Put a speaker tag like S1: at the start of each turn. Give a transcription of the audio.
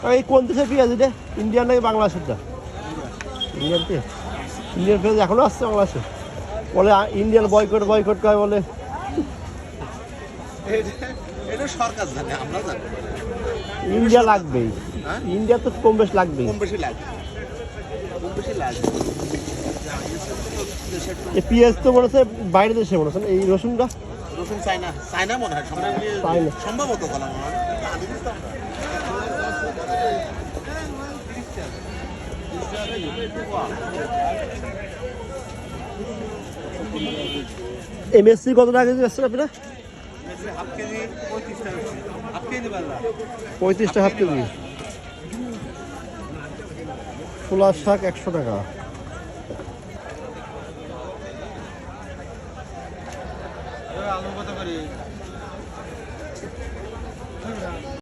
S1: এই কোন দেশের পেঁয়াজ এটা? ইন্ডিয়ান নাকি বাংলাদেশেরটা? ইন্ডিয়ান পেঁয়াজ। ইন্ডিয়ান পেঁয়াজ এখনো আসছে বাংলাদেশে? বলে ইন্ডিয়ান বয়কট বয়কট করে বলে।
S2: এটা সরকার জানে, আমরা জানি।
S1: ইন্ডিয়া লাগবেই,
S2: হ্যাঁ?
S1: ইন্ডিয়া তো কম বেশ লাগবেই।
S2: কম বেশি লাগে, কম বেশি লাগে।
S1: এই পেঁয়াজ তো মনে হচ্ছে বাইরের দেশে মনে হচ্ছে এই রসুনটা।
S2: রসুন চায়না, চায়না মনে হয়
S1: চায়না।
S2: সম্ভবত বলা মনে হয়।
S1: এমএসসি কত টাকা কেজি আসছে আপনারা?
S2: হাফ কেজি 35 টাকা, হাফ কেজি বাজার
S1: 35 টাকা হাফ কেজি। ছোলার শাক 100 টাকা।
S2: আলু কত করে?